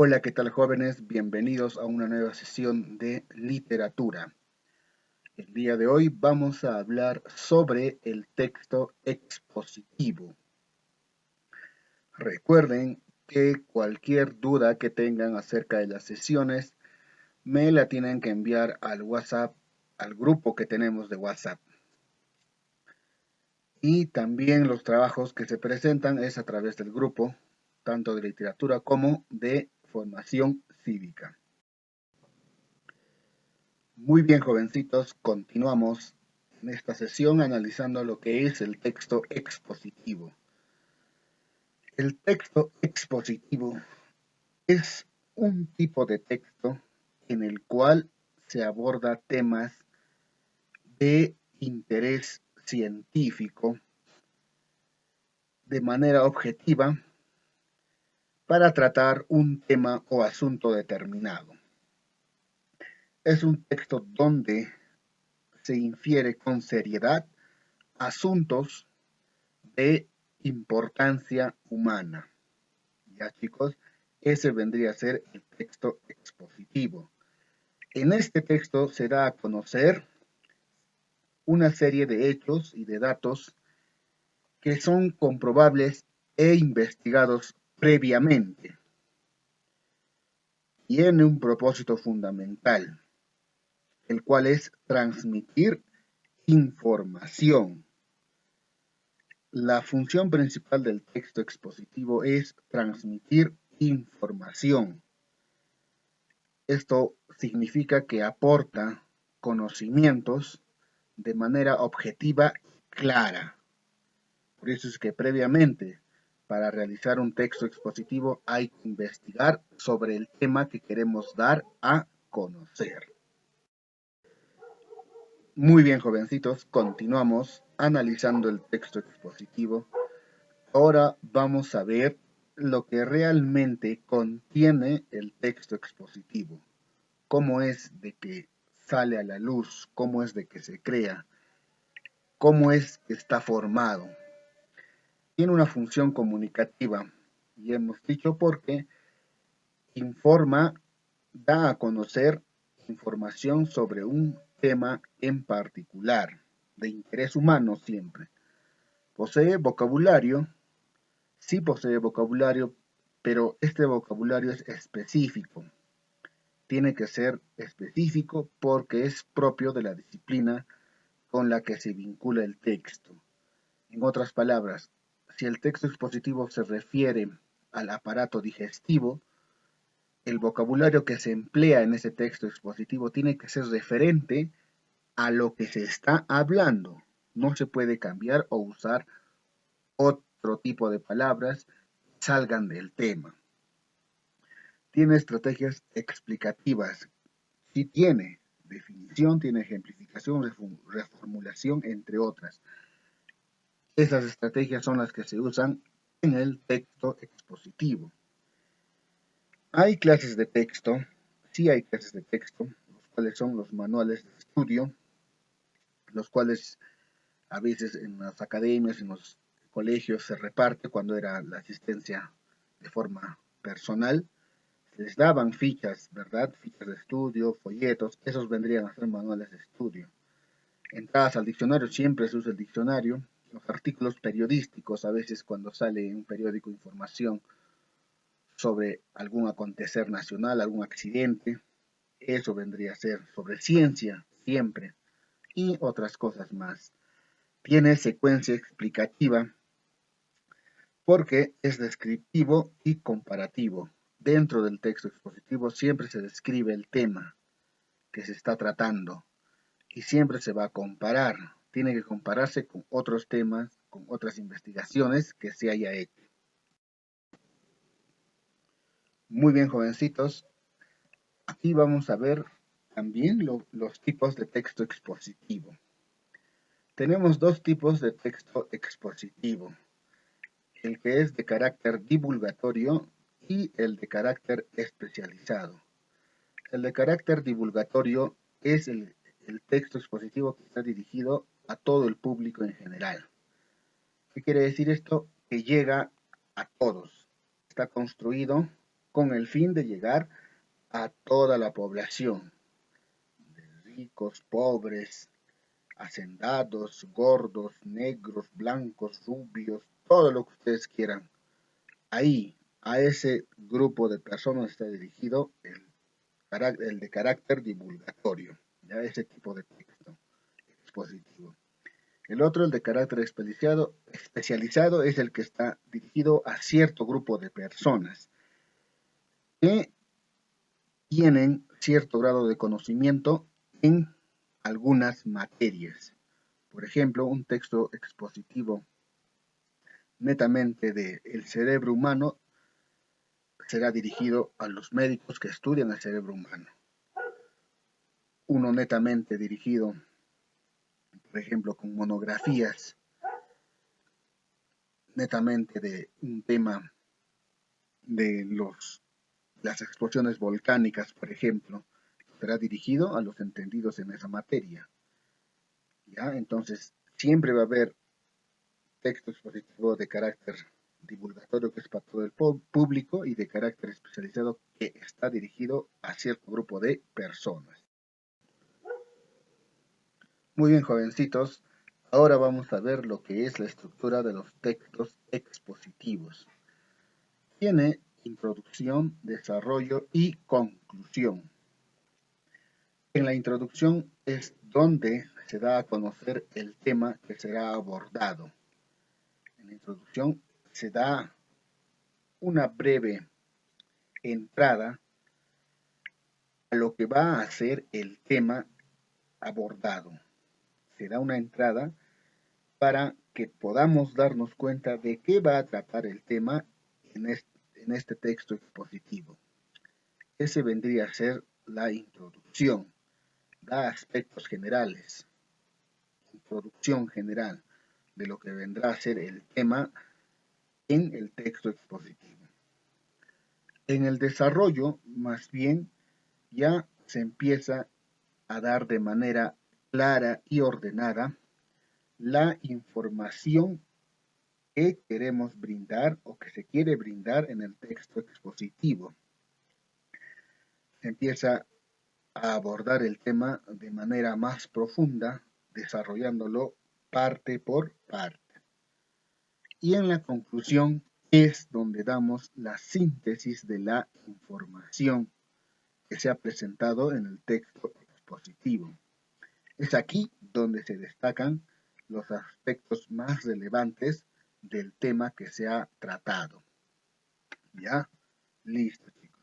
Hola, ¿qué tal jóvenes? Bienvenidos a una nueva sesión de literatura. El día de hoy vamos a hablar sobre el texto expositivo. Recuerden que cualquier duda que tengan acerca de las sesiones me la tienen que enviar al WhatsApp, al grupo que tenemos de WhatsApp. Y también los trabajos que se presentan es a través del grupo, tanto de literatura como de formación cívica. Muy bien, jovencitos, continuamos en esta sesión analizando lo que es el texto expositivo. El texto expositivo es un tipo de texto en el cual se aborda temas de interés científico de manera objetiva para tratar un tema o asunto determinado. Es un texto donde se infiere con seriedad asuntos de importancia humana. Ya chicos, ese vendría a ser el texto expositivo. En este texto se da a conocer una serie de hechos y de datos que son comprobables e investigados previamente. Tiene un propósito fundamental, el cual es transmitir información. La función principal del texto expositivo es transmitir información. Esto significa que aporta conocimientos de manera objetiva y clara. Por eso es que previamente, para realizar un texto expositivo, hay que investigar sobre el tema que queremos dar a conocer. Muy bien, jovencitos, continuamos analizando el texto expositivo. Ahora vamos a ver lo que realmente contiene el texto expositivo. Cómo es de que sale a la luz, cómo es de que se crea, cómo es que está formado. Tiene una función comunicativa, y hemos dicho porque informa, da a conocer información sobre un tema en particular, de interés humano siempre. Posee vocabulario, sí posee vocabulario, pero este vocabulario es específico. Tiene que ser específico porque es propio de la disciplina con la que se vincula el texto. En otras palabras, si el texto expositivo se refiere al aparato digestivo, el vocabulario que se emplea en ese texto expositivo tiene que ser referente a lo que se está hablando. No se puede cambiar o usar otro tipo de palabras que salgan del tema. Tiene estrategias explicativas. Sí tiene definición, tiene ejemplificación, reformulación, entre otras. Esas estrategias son las que se usan en el texto expositivo. Hay clases de texto, sí hay clases de texto, los cuales son los manuales de estudio, los cuales a veces en las academias, en los colegios se reparte cuando era la asistencia de forma personal. Les daban fichas, ¿verdad? Fichas de estudio, folletos, esos vendrían a ser manuales de estudio. Entradas al diccionario, siempre se usa el diccionario. Los artículos periodísticos, a veces cuando sale en un periódico información sobre algún acontecer nacional, algún accidente, eso vendría a ser sobre ciencia, siempre, y otras cosas más. Tiene secuencia explicativa porque es descriptivo y comparativo. Dentro del texto expositivo siempre se describe el tema que se está tratando y siempre se va a comparar. Tiene que compararse con otros temas, con otras investigaciones que se haya hecho. Muy bien, jovencitos. Aquí vamos a ver también los tipos de texto expositivo. Tenemos dos tipos de texto expositivo, el que es de carácter divulgatorio y el de carácter especializado. El de carácter divulgatorio es el texto expositivo que está dirigido a todo el público en general. ¿Qué quiere decir esto? Que llega a todos. Está construido con el fin de llegar a toda la población, de ricos, pobres, hacendados, gordos, negros, blancos, rubios, todo lo que ustedes quieran. Ahí, a ese grupo de personas está dirigido el de carácter divulgatorio, ya ese tipo de texto expositivo. El otro, el de carácter especializado, es el que está dirigido a cierto grupo de personas que tienen cierto grado de conocimiento en algunas materias. Por ejemplo, un texto expositivo netamente del cerebro humano será dirigido a los médicos que estudian el cerebro humano. Uno netamente dirigido, por ejemplo, con monografías, netamente de un tema de las explosiones volcánicas, por ejemplo, será dirigido a los entendidos en esa materia. ¿Ya? Entonces, siempre va a haber texto expositivo de carácter divulgatorio que es para todo el público y de carácter especializado que está dirigido a cierto grupo de personas. Muy bien, jovencitos, ahora vamos a ver lo que es la estructura de los textos expositivos. Tiene introducción, desarrollo y conclusión. En la introducción es donde se da a conocer el tema que será abordado. En la introducción se da una breve entrada a lo que va a ser el tema abordado. Se da una entrada para que podamos darnos cuenta de qué va a tratar el tema en este texto expositivo. Ese vendría a ser la introducción. Da aspectos generales, introducción general de lo que vendrá a ser el tema en el texto expositivo. En el desarrollo, más bien, ya se empieza a dar de manera clara y ordenada la información que queremos brindar o que se quiere brindar en el texto expositivo. Se empieza a abordar el tema de manera más profunda, desarrollándolo parte por parte. Y en la conclusión es donde damos la síntesis de la información que se ha presentado en el texto expositivo. Es aquí donde se destacan los aspectos más relevantes del tema que se ha tratado. ¿Ya? Listo, chicos.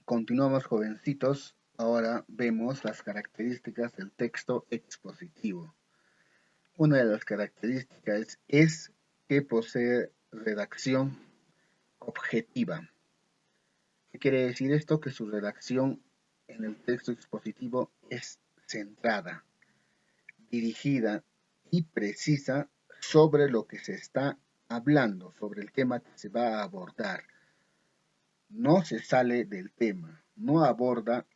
Continuamos, jovencitos. Ahora vemos las características del texto expositivo. Una de las características es que posee redacción objetiva. ¿Qué quiere decir esto? Que su redacción en el texto expositivo es centrada, dirigida y precisa sobre lo que se está hablando, sobre el tema que se va a abordar. No se sale del tema, no aborda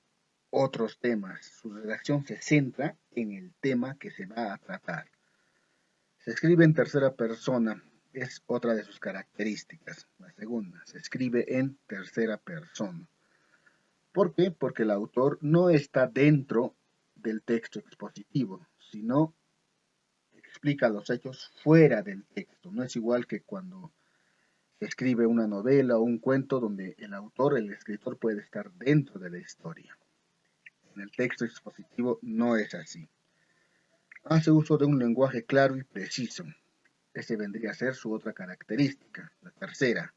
otros temas. Su redacción se centra en el tema que se va a tratar. Se escribe en tercera persona, es otra de sus características. La segunda, se escribe en tercera persona. ¿Por qué? Porque el autor no está dentro del texto expositivo, sino explica los hechos fuera del texto. No es igual que cuando se escribe una novela o un cuento donde el autor, el escritor, puede estar dentro de la historia. En el texto expositivo no es así. Hace uso de un lenguaje claro y preciso. Ese vendría a ser su otra característica. La tercera,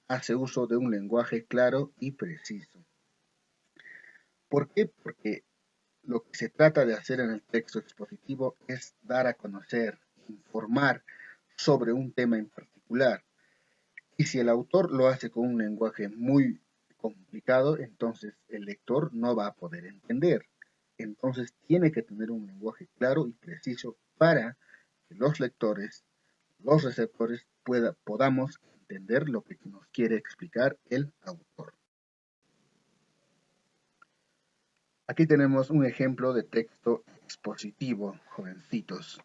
hace uso de un lenguaje claro y preciso. ¿Por qué? Porque lo que se trata de hacer en el texto expositivo es dar a conocer, informar sobre un tema en particular. Y si el autor lo hace con un lenguaje muy complicado, entonces el lector no va a poder entender. Entonces tiene que tener un lenguaje claro y preciso para que los lectores, los receptores, podamos entender lo que nos quiere explicar el autor. Aquí tenemos un ejemplo de texto expositivo, jovencitos,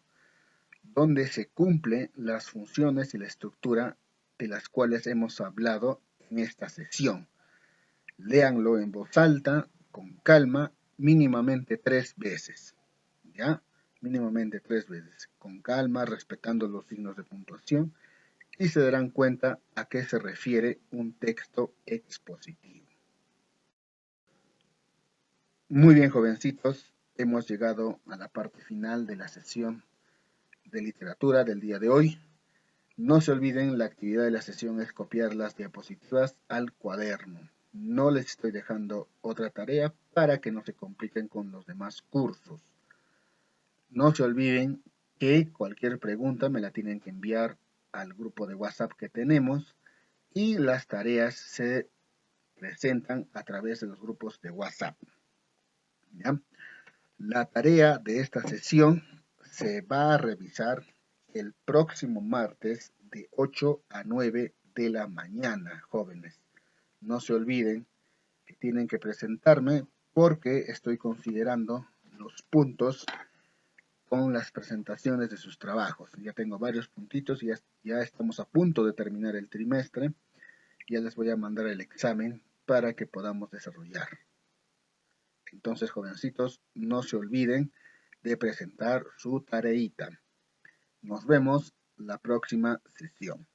donde se cumplen las funciones y la estructura de las cuales hemos hablado en esta sesión. Léanlo en voz alta, con calma, mínimamente 3 veces. ¿Ya? Mínimamente 3 veces. Con calma, respetando los signos de puntuación, y se darán cuenta a qué se refiere un texto expositivo. Muy bien, jovencitos, hemos llegado a la parte final de la sesión de literatura del día de hoy. No se olviden, la actividad de la sesión es copiar las diapositivas al cuaderno. No les estoy dejando otra tarea para que no se compliquen con los demás cursos. No se olviden que cualquier pregunta me la tienen que enviar al grupo de WhatsApp que tenemos y las tareas se presentan a través de los grupos de WhatsApp. ¿Ya? La tarea de esta sesión se va a revisar el próximo martes de 8 a 9 de la mañana, jóvenes. No se olviden que tienen que presentarme porque estoy considerando los puntos con las presentaciones de sus trabajos. Ya tengo varios puntitos y ya estamos a punto de terminar el trimestre. Ya les voy a mandar el examen para que podamos desarrollar. Entonces, jovencitos, no se olviden de presentar su tareita. Nos vemos la próxima sesión.